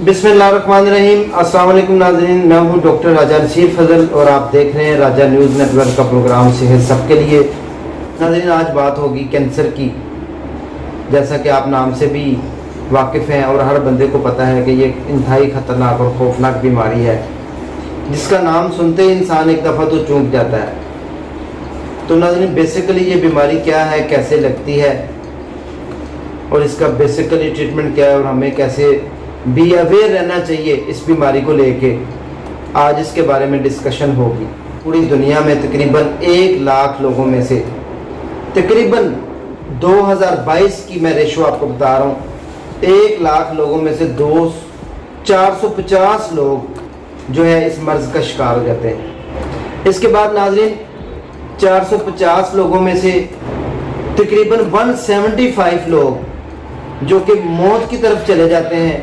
बिस्मिल्लाहिर्रहमानिर्रहीम। अस्सलाम वालेकुम नाज़रीन, मैं हूं डॉक्टर राजा नसीर फजल और आप देख रहे हैं राजा न्यूज़ नेटवर्क का प्रोग्राम सेहत सबके लिए। नाज़रीन, आज बात होगी कैंसर की। जैसा कि आप नाम से भी वाकिफ़ हैं और हर बंदे को पता है कि ये इंतहाई ख़तरनाक और खौफनाक बीमारी है जिसका नाम सुनते ही इंसान एक दफ़ा तो चूक जाता है। तो नाज़रीन, बेसिकली ये बीमारी क्या है, कैसे लगती है और इसका बेसिकली ट्रीटमेंट क्या है और हमें कैसे बी अवेयर रहना चाहिए इस बीमारी को लेके, आज इसके बारे में डिस्कशन होगी। पूरी दुनिया में तकरीबन 1 लाख लोगों में से तकरीबन 2022 की मैं रेशो आपको बता रहा हूँ, 1 लाख लोगों में से 450 लोग जो है इस मर्ज़ का शिकार हो जाते हैं। इसके बाद नाज़रीन, 450 लोगों में से तकरीबन 175 लोग जो कि मौत की तरफ चले जाते हैं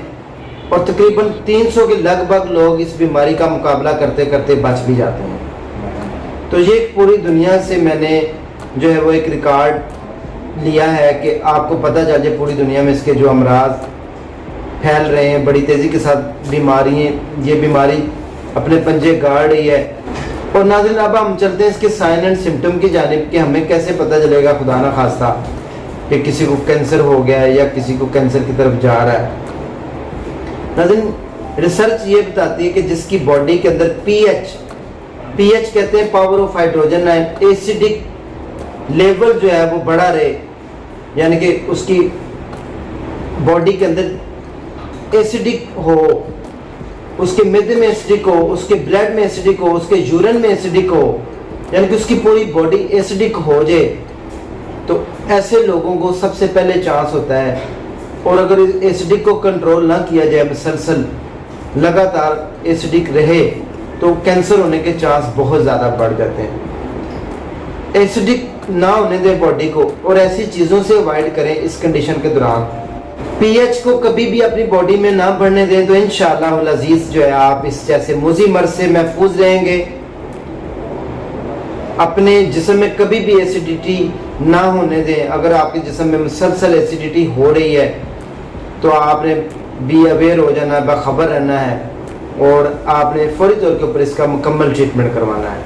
और तकरीबन 300 के लगभग लोग इस बीमारी का मुकाबला करते करते बच भी जाते हैं। तो ये पूरी दुनिया से मैंने जो है वो एक रिकॉर्ड लिया है कि आपको पता चल जाए पूरी दुनिया में इसके जो अमराज फैल रहे हैं, बड़ी तेज़ी के साथ ये बीमारी अपने पंजे गाड़ रही है। और नाज़रीन, अब हम चलते हैं इसके साइन एंड सिम्टम की जानिब कि हमें कैसे पता चलेगा खुदा ना खास्ता कि किसी को कैंसर हो गया है या किसी को कैंसर की तरफ जा रहा है। नाज़रीन, रिसर्च ये बताती है कि जिसकी बॉडी के अंदर पीएच कहते हैं power of hydrogen and acidic level जो है वो बढ़ा रहे, यानी कि उसकी बॉडी के अंदर एसिडिक हो, उसके मैदे में एसिडिक हो, उसके ब्लड में एसिडिक हो, उसके यूरिन में एसिडिक हो, यानी कि उसकी पूरी बॉडी एसिडिक हो जाए, तो ऐसे लोगों को सबसे पहले चांस होता है। और अगर एसिडिक को कंट्रोल ना किया जाए, मुसलसल लगातार एसिडिक रहे, तो कैंसर होने के चांस बहुत ज़्यादा बढ़ जाते हैं। एसिडिक ना होने दें बॉडी को और ऐसी चीज़ों से अवॉइड करें इस कंडीशन के दौरान। पीएच को कभी भी अपनी बॉडी में ना बढ़ने दें, तो इंशाअल्लाह अज़ीज़ जो है आप इस जैसे मूजी मर्ज से महफूज रहेंगे। अपने जिस्म में कभी भी एसिडिटी ना होने दें। अगर आपके जिस्म में मुसलसल एसिडिटी हो रही है तो आपने बी अवेयर हो जाना है, बाखबर रहना है और आपने फौरी तौर के ऊपर इसका मुकम्मल ट्रीटमेंट करवाना है।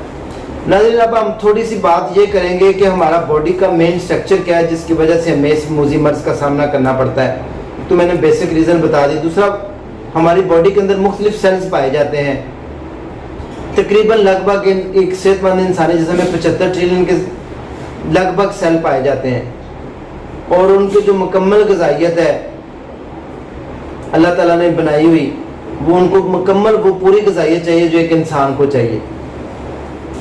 नाज़रीन, अब हम थोड़ी सी बात ये करेंगे कि हमारा बॉडी का मेन स्ट्रक्चर क्या है जिसकी वजह से हमें इस मूजी मर्ज का सामना करना पड़ता है। तो मैंने बेसिक रीज़न बता दी। दूसरा, हमारी बॉडी के अंदर मुख्तलिफ सेल्स पाए जाते हैं। तकरीबन लगभग एक सेहतमंद इंसानी जिसमें 75 ट्रिलियन के लगभग सेल पाए जाते हैं और उनकी जो मुकम्मल ग़िज़ाइयत है अल्लाह ताला ने बनाई हुई, वो उनको मुकम्मल वो पूरी ग़िज़ाइयत चाहिए जो एक इंसान को चाहिए।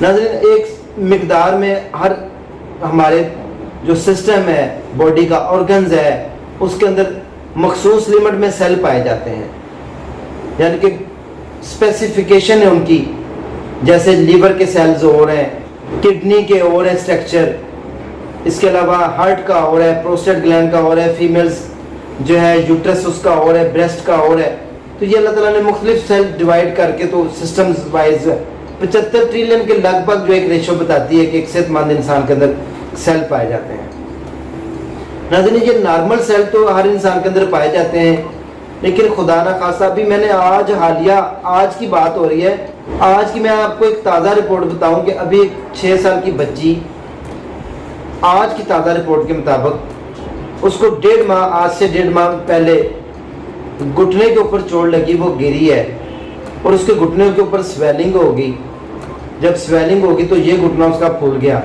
नाज़रीन, एक मिकदार में हर हमारे जो सिस्टम है बॉडी का, ऑर्गन्स है, उसके अंदर मखसूस लिमिट में सेल पाए जाते हैं, यानी कि स्पेसिफिकेशन है उनकी। जैसे लीवर के सेल्स और हैं, किडनी के और है स्ट्रक्चर, इसके अलावा हार्ट का और है, प्रोस्टेट ग्लैंड का और है, फीमेल्स जो है यूट्रस उसका और है, ब्रेस्ट का और है। तो ये अल्लाह ताला ने मुख्तलिफ सेल डिवाइड करके तो सिस्टम्स वाइज 75 ट्रिलियन के लगभग जो एक रेशो बताती है कि एक सेहतमंद इंसान के अंदर सेल पाए जाते हैं। नाज़रीन, ये नॉर्मल सेल तो हर इंसान के अंदर पाए जाते हैं, लेकिन खुदा ना खासा अभी मैंने आज की बात हो रही है, आज की मैं आपको एक ताज़ा रिपोर्ट बताऊं कि अभी 6 साल की बच्ची, आज की ताज़ा रिपोर्ट के मुताबिक उसको आज से डेढ़ माह पहले घुटने के ऊपर चोट लगी, वो गिरी है और उसके घुटने के ऊपर स्वेलिंग होगी। जब स्वेलिंग होगी तो ये घुटना उसका फूल गया।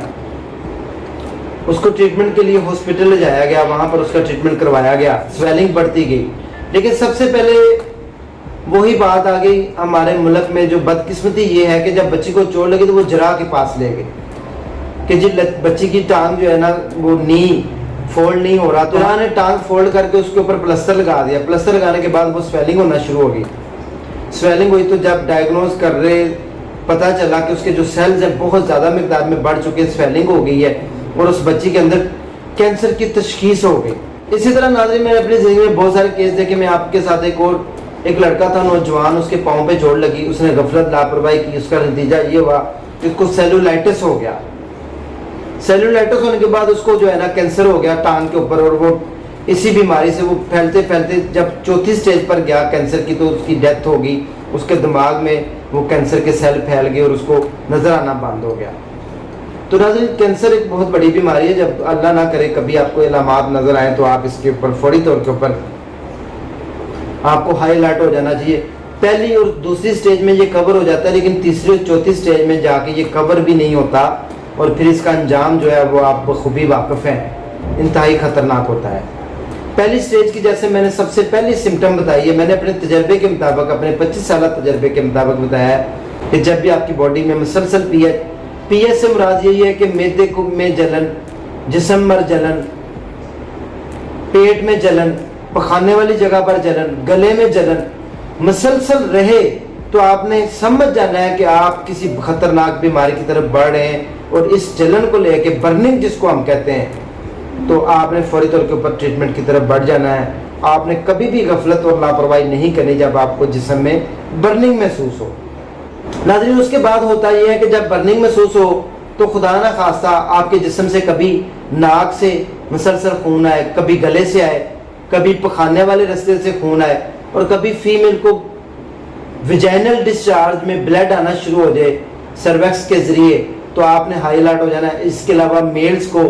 उसको ट्रीटमेंट के लिए हॉस्पिटल ले जाया गया, वहाँ पर उसका ट्रीटमेंट करवाया गया, स्वेलिंग बढ़ती गई। लेकिन सबसे पहले वही बात आ गई, हमारे मुल्क में जो बदकिस्मती ये है कि जब बच्ची को चोट लगी तो वो जरा के पास ले गए कि जी बच्ची की टांग जो है ना वो नी फोल्ड नहीं हो रहा, तो उन्होंने टांग फोल्ड करके उसके ऊपर प्लास्टर लगा दिया। प्लास्टर लगाने के बाद वो स्वेलिंग होना शुरू हो गई। स्वेलिंग हुई तो जब डायग्नोज कर रहे पता चला कि उसके जो सेल्स हैं बहुत ज़्यादा मिकदार में बढ़ चुके, स्वेलिंग हो गई है और उस बच्ची के अंदर कैंसर की तशखीस हो गई। इसी तरह नाज़रीन, मैंने अपनी ज़िंदगी में बहुत सारे केस देखे। मैं आपके साथ एक लड़का था नौजवान, उसके पाँव पे चोट लगी, उसने गफलत लापरवाही की, उसका नतीजा ये हुआ कि उसको सेलुलाइटिस हो गया। सेलुलाइटिस होने के बाद उसको जो है ना कैंसर हो गया टांग के ऊपर और वो इसी बीमारी से वो फैलते फैलते जब चौथी स्टेज पर गया कैंसर की तो उसकी डेथ हो गई, उसके दिमाग में वो कैंसर के सेल फैल गए और उसको नज़र आना बंद हो गया। तो नाज़रीन, कैंसर एक बहुत बड़ी बीमारी है। जब अल्लाह ना करे कभी आपको इलामात नज़र आए तो आप इसके ऊपर फौरी तौर के ऊपर आपको हाई अलर्ट हो जाना चाहिए। पहली और दूसरी स्टेज में ये कवर हो जाता है, लेकिन तीसरी और चौथी स्टेज में जाके ये कवर भी नहीं होता और फिर इसका अंजाम जो है वो आप बखूबी वाकिफ़ हैं, इंतहाई ख़तरनाक होता है। पहली स्टेज की जैसे मैंने सबसे पहली सिम्टम बताई है, मैंने अपने तजर्बे के मुताबिक, अपने 25 साल तजर्बे के मुताबिक बताया है कि जब भी आपकी बॉडी में मुसलसल पीएच से मुराद यही है कि मैदे में जलन, जिस्म में जलन, पेट में जलन, पखाने वाली जगह पर जलन, गले में जलन मुसलसल रहे तो आपने समझ जाना है कि आप किसी खतरनाक बीमारी की तरफ बढ़ रहे हैं। और इस जलन को लेके बर्निंग जिसको हम कहते हैं, तो आपने फौरी तौर के ऊपर ट्रीटमेंट की तरफ बढ़ जाना है। आपने कभी भी गफलत और लापरवाही नहीं करनी जब आपको जिस्म में बर्निंग महसूस हो। नाज़रीन, उसके बाद होता यह है कि जब बर्निंग महसूस हो तो खुदा ना खास्ता आपके जिस्म से कभी नाक से मुसलसल खून आए, कभी गले से आए, कभी पखाने वाले रास्ते से खून आए और कभी फीमेल को विजाइनल डिस्चार्ज में ब्लड आना शुरू हो जाए सर्वेक्स के ज़रिए, तो आपने हाई अलर्ट हो जाना है। इसके अलावा मेल्स को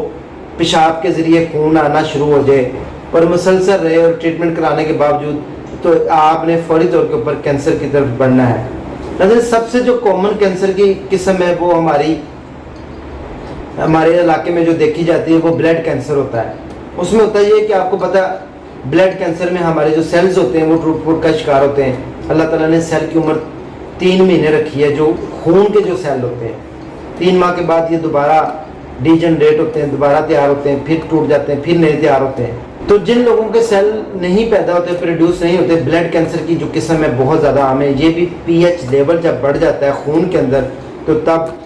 पेशाब के ज़रिए खून आना शुरू हो जाए और मुसलसल रहे और ट्रीटमेंट कराने के बावजूद, तो आपने फौरी तौर के ऊपर कैंसर की तरफ बढ़ना है। नज़र सबसे जो कॉमन कैंसर की किस्म है वो हमारे इलाके में जो देखी जाती है वो ब्लड कैंसर होता है। उसमें होता है ये कि आपको पता, ब्लड कैंसर में हमारे जो सेल्स होते हैं वो टूट फूट का शिकार होते हैं। अल्लाह ताला ने सेल की उम्र 3 महीने रखी है। जो खून के जो सेल होते हैं 3 माह के बाद ये दोबारा डिजनरेट होते हैं, दोबारा तैयार होते हैं, फिर टूट जाते हैं, फिर नए तैयार होते हैं। तो जिन लोगों के सेल नहीं पैदा होते, प्रोड्यूस नहीं होते, ब्लड कैंसर की जो किस्म है बहुत ज़्यादा आम है। ये भी पीएच लेवल जब बढ़ जाता है खून के अंदर तो तब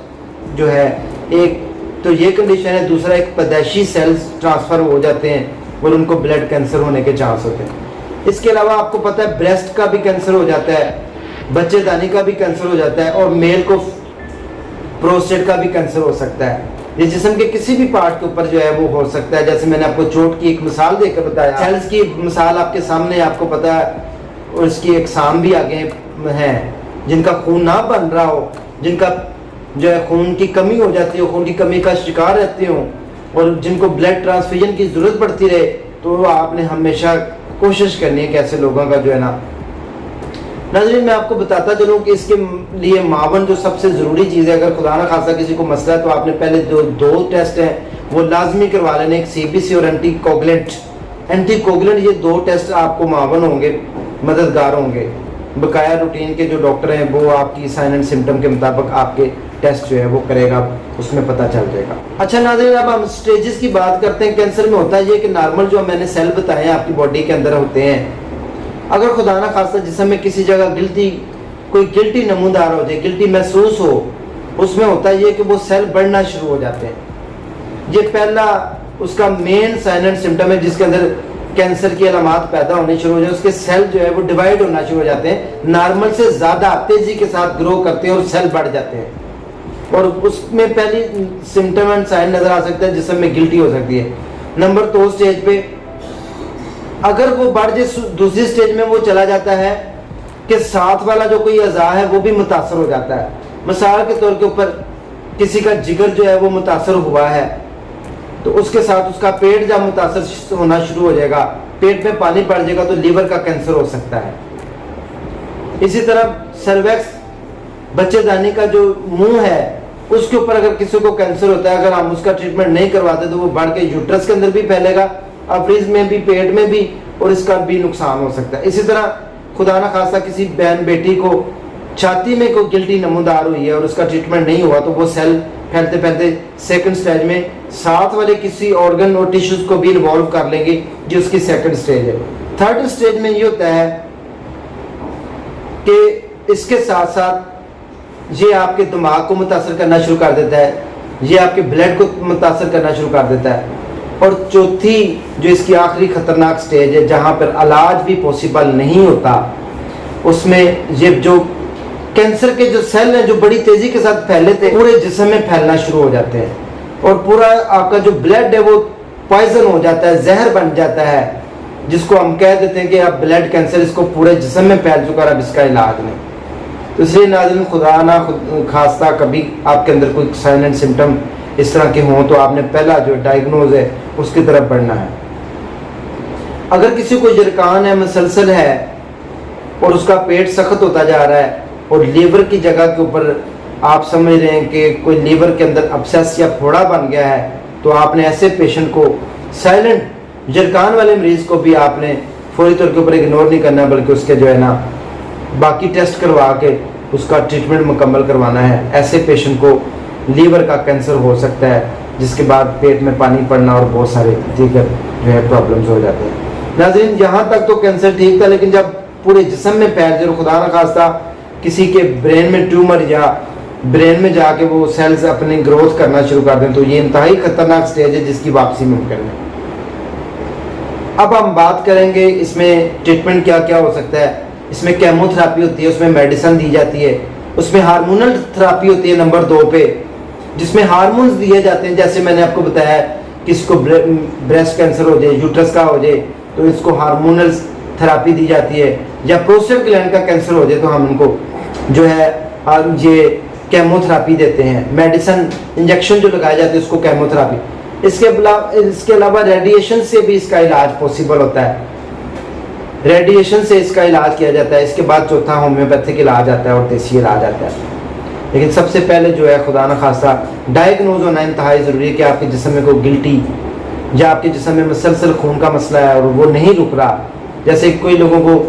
जो है एक तो ये कंडीशन है, दूसरा एक पैदाइशी सेल्स ट्रांसफ़र हो जाते हैं और उनको ब्लड कैंसर होने के चांस होते हैं। इसके अलावा आपको पता है ब्रेस्ट का भी कैंसर हो जाता है, बच्चेदानी का भी कैंसर हो जाता है और मेल को प्रोस्टेट का भी कैंसर हो सकता है। ये जिस्म के किसी भी पार्ट के ऊपर जो है वो हो सकता है। जैसे मैंने आपको चोट की एक मिसाल देकर बताया, सेल्स की मिसाल आपके सामने, आपको पता है, और इसकी एग्जाम भी आगे हैं जिनका खून ना बन रहा हो, जिनका जो है खून की कमी हो जाती हो, खून की कमी का शिकार रहते हो और जिनको ब्लड ट्रांसफ्यूजन की ज़रूरत पड़ती रहे, तो आपने हमेशा कोशिश करनी है कि ऐसे लोगों का जो है ना। नाज़रीन, मैं आपको बताता चलूँ कि इसके लिए मावन जो सबसे ज़रूरी चीज़ है, अगर खुदा ना खासा किसी को मसला है तो आपने पहले जो 2 टेस्ट हैं वो लाजमी करवा लेने, एक CBC और एंटीकोगुलेंट। ये 2 टेस्ट आपको मावन होंगे, मददगार होंगे। बकाया रूटीन के जो डॉक्टर हैं वो आपकी साइन एंड सिम्टम के मुताबिक आपके टेस्ट जो है वो करेगा, उसमें पता चल जाएगा। अच्छा नाज़रीन, अब हम स्टेजेस की बात करते हैं। कैंसर में होता है ये कि नॉर्मल जो मैंने सेल बताए हैं आपकी बॉडी के अंदर होते हैं, अगर खुदा ना खासा जिसम में किसी जगह कोई गिल्टी नमूदार हो जाए, गिल्टी महसूस हो, उसमें होता है ये कि वो सेल बढ़ना शुरू हो जाते हैं। ये पहला उसका मेन साइन एंड सिम्टम है जिसके अंदर कैंसर की अलामात पैदा होने शुरू हो जाए। उसके सेल जो है वो डिवाइड होना शुरू हो जाते हैं, नॉर्मल से ज़्यादा तेज़ी के साथ ग्रो करते हैं और सेल बढ़ जाते हैं। और उसमें पहली सिम्टम एंड साइन नज़र आ सकता है जिसम में गिल्टी हो सकती है। नंबर 2 स्टेज पे अगर वो बढ़ जाए, दूसरी स्टेज में वो चला जाता है कि साथ वाला जो कोई अज़ा है वो भी मुतासर हो जाता है। मिसाल के तौर के ऊपर किसी का जिगर जो है वो मुतासर हुआ है तो उसके साथ उसका पेट जब मुतासर होना शुरू हो जाएगा, पेट में पानी पड़ जाएगा तो लीवर का कैंसर हो सकता है। इसी तरह सर्वेक्स, बच्चेदानी का जो मुंह है उसके ऊपर अगर किसी को कैंसर होता है, अगर हम उसका ट्रीटमेंट नहीं करवाते तो वो बढ़ के यूट्रस के अंदर भी फैलेगा, अफ्रीज में भी, पेट में भी, और इसका भी नुकसान हो सकता है। इसी तरह खुदा ना खासा किसी बहन बेटी को छाती में कोई गिल्टी नमूदार हुई है और उसका ट्रीटमेंट नहीं हुआ तो वो सेल फैलते फैलते सेकंड स्टेज में साथ वाले किसी ऑर्गन और टिश्यूज को भी इन्वॉल्व कर लेंगे, जो उसकी सेकंड स्टेज है। थर्ड स्टेज में ये होता है कि इसके साथ साथ ये आपके दिमाग को मुतासर करना शुरू कर देता है, ये आपके ब्लड को मुतासर करना शुरू कर देता है। और चौथी जो इसकी आखिरी खतरनाक स्टेज है जहाँ पर इलाज भी पॉसिबल नहीं होता, उसमें ये जो कैंसर के जो सेल हैं जो बड़ी तेजी के साथ फैले थे पूरे जिस्म में फैलना शुरू हो जाते हैं और पूरा आपका जो ब्लड है वो پوائزن ہو جاتا ہے, زہر بن جاتا ہے, جس کو ہم کہہ دیتے ہیں کہ اب بلڈ کینسر اس کو پورے جسم میں پھیل چکا ہے, اب اس کا علاج نہیں. تو اس لیے ناظرین, خدا نہ خواستہ کبھی آپ کے اندر کوئی سائلنٹ سمٹم اس طرح کے ہوں تو آپ نے پہلا جو ڈائگنوز ہے اس کی طرف بڑھنا ہے. اگر کسی کو جرکان ہے, مسلسل ہے, اور اس کا پیٹ سخت ہوتا جا رہا ہے, اور لیور کی جگہ کے اوپر آپ سمجھ رہے ہیں کہ کوئی لیور کے اندر ابسیس یا پھوڑا بن گیا ہے, تو آپ نے ایسے پیشنٹ کو, سائلنٹ جرکان والے مریض کو بھی آپ نے فوری طور کے اوپر اگنور نہیں کرنا, بلکہ اس کے جو ہے نا باقی ٹیسٹ کروا کے اس کا ٹریٹمنٹ مکمل کروانا ہے. ایسے پیشنٹ کو لیور کا کینسر ہو سکتا ہے, جس کے بعد پیٹ میں پانی پڑنا اور بہت سارے دیگر جو ہے پرابلمز ہو جاتے ہیں. ناظرین, یہاں تک تو کینسر ٹھیک تھا, لیکن جب پورے جسم میں پھیل جائے, خدا نہ خواستہ کسی کے برین میں ٹیومر یا برین میں جا کے وہ سیلز اپنی گروتھ کرنا شروع کر دیں, تو یہ انتہائی خطرناک سٹیج ہے جس کی واپسی ممکن ہے. اب ہم بات کریں گے اس میں ٹریٹمنٹ کیا کیا ہو سکتا ہے. اس میں کیمو تھراپی ہوتی ہے, اس میں میڈیسن دی جاتی ہے, اس میں ہارمونل تھراپی ہوتی ہے نمبر 2 پہ, جس میں ہارمونز دیے جاتے ہیں. جیسے میں نے آپ کو بتایا کس کو بریسٹ کینسر ہو جائے, یوٹرس کا ہو جائے, تو اس کو ہارمونل تھراپی دی جاتی ہے. یا پروسٹیٹ گلینڈ کا کینسر ہو جائے تو ہم ان کو جو ہے یہ کیمو تھراپی دیتے ہیں. میڈیسن انجیکشن جو لگائے جاتے ہیں اس کو کیمو تھراپی. اس کے علاوہ ریڈیشن سے بھی اس کا علاج پاسبل ہوتا ہے, ریڈیشن سے اس کا علاج کیا جاتا ہے. اس کے بعد چوتھا ہومیوپیتھک علاج آتا ہے اور دیسی علاج آتا ہے. لیکن سب سے پہلے جو ہے خدا نہ خواستہ ڈائگنوز ہونا انتہائی ضروری ہے کہ آپ کے جسم میں کوئی گلٹی یا آپ کے جسم میں مسلسل خون کا مسئلہ ہے اور وہ نہیں رک رہا. جیسے کوئی لوگوں کو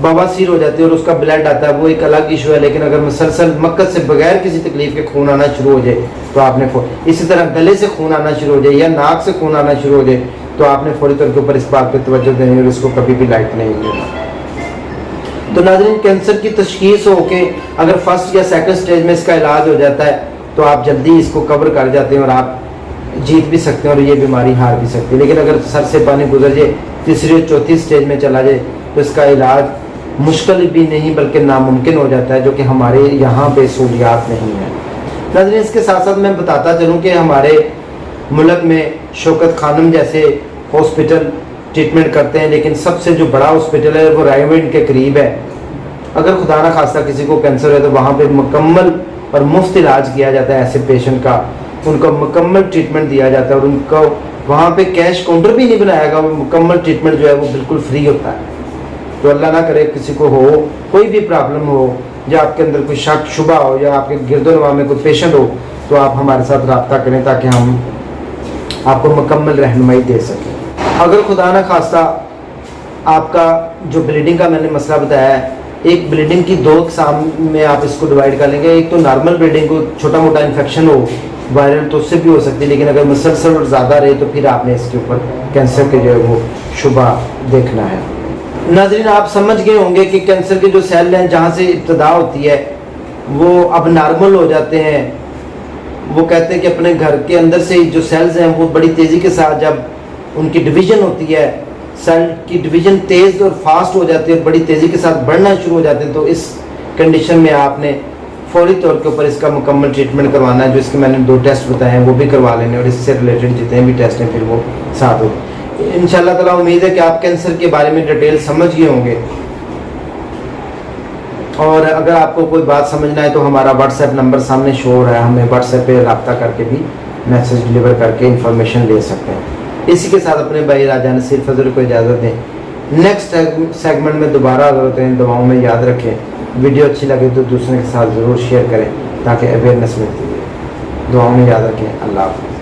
بواسیر ہو جاتی ہے اور اس کا بلڈ آتا ہے, وہ ایک الگ ایشو ہے. لیکن اگر مسلسل مقصد سے بغیر کسی تکلیف کے خون آنا شروع ہو جائے تو آپ نے اسی طرح گلے سے خون آنا شروع ہو جائے یا ناک سے خون آنا شروع ہو جائے تو آپ نے فوری طور کے اوپر اس بات پہ توجہ دینی اور اس کو کبھی بھی لائٹ نہیں دینا. تو ناظرین, کینسر کی تشخیص ہو کے اگر فرسٹ یا سیکنڈ سٹیج میں اس کا علاج ہو جاتا ہے تو آپ جلدی اس کو کور کر جاتے ہیں اور آپ جیت بھی سکتے ہیں اور یہ بیماری ہار بھی سکتی ہے. لیکن اگر سر سے پانی گزر جائے, تیسری اور چوتھی سٹیج میں چلا جائے تو اس کا علاج مشکل بھی نہیں بلکہ ناممکن ہو جاتا ہے, جو کہ ہمارے یہاں پہ سہولیات نہیں ہیں. ناظرین, اس کے ساتھ ساتھ میں بتاتا چلوں کہ ہمارے ملک میں شوکت خانم جیسے ہاسپٹل ٹریٹمنٹ کرتے ہیں, لیکن سب سے جو بڑا ہاسپٹل ہے وہ رائے کے قریب ہے. اگر خدا نہ خواستہ کسی کو کینسر ہے تو وہاں پہ مکمل اور مفت علاج کیا جاتا ہے ایسے پیشنٹ کا, ان کو مکمل ٹریٹمنٹ دیا جاتا ہے اور ان کو وہاں پہ کیش کاؤنٹر بھی نہیں بنایا گا, وہ مکمل ٹریٹمنٹ جو ہے وہ بالکل فری ہوتا ہے. تو اللہ نہ کرے کسی کو ہو کوئی بھی پرابلم ہو یا آپ کے اندر کوئی شک شبہ ہو یا آپ کے گرد و نواح میں کوئی پیشنٹ ہو تو آپ ہمارے ساتھ رابطہ کریں تاکہ ہم آپ کو مکمل رہنمائی دے سکیں. اگر خدا نہ خواستہ آپ کا جو بلیڈنگ کا میں نے مسئلہ بتایا ہے, ایک بلیڈنگ کی 2 اقسام میں آپ اس کو ڈیوائڈ کر لیں گے. ایک تو نارمل بلیڈنگ کو چھوٹا موٹا انفیکشن ہو وائرل تو اس سے بھی ہو سکتی ہے, لیکن اگر مسلسل اور زیادہ رہے تو پھر آپ نے اس کے اوپر کینسر کے جو ہے وہ شبہ دیکھنا ہے. ناظرین, آپ سمجھ گئے ہوں گے کہ کینسر کے جو سیل ہیں جہاں سے ابتدا ہوتی ہے وہ اب نارمل ہو جاتے ہیں. وہ کہتے ہیں کہ اپنے گھر کے اندر سے جو سیلز ہیں وہ بڑی تیزی کے ساتھ جب ان کی ڈویژن ہوتی ہے, سیل کی ڈویژن تیز اور فاسٹ ہو جاتی ہے اور بڑی تیزی کے ساتھ بڑھنا شروع ہو جاتے ہیں, تو اس کنڈیشن میں آپ نے فوری طور کے اوپر اس کا مکمل ٹریٹمنٹ کروانا ہے. جو اس کے میں نے 2 ٹیسٹ بتائے ہیں وہ بھی کروا لینے اور اس سے ریلیٹڈ جتنے بھی ٹیسٹ ہیں پھر وہ ساتھ ہو. انشاءاللہ تعالیٰ امید ہے کہ آپ کینسر کے بارے میں ڈیٹیل سمجھ گئے ہوں گے, اور اگر آپ کو کوئی بات سمجھنا ہے تو ہمارا واٹس ایپ نمبر سامنے شو ہو رہا ہے, ہمیں واٹس ایپ پہ رابطہ کر کے بھی میسج ڈلیور کر کے انفارمیشن لے سکتے ہیں. اسی کے ساتھ اپنے بھائی راجہ نصیر فضل کو اجازت دیں. نیکسٹ سیگمنٹ میں دوبارہ حاضر ہوتے ہیں. دعاؤں میں یاد رکھیں, ویڈیو اچھی لگے تو دوسرے کے ساتھ ضرور شیئر کریں تاکہ اویئرنیس ملتی ہے. دعاؤں میں یاد رکھیں. اللہ حافظ.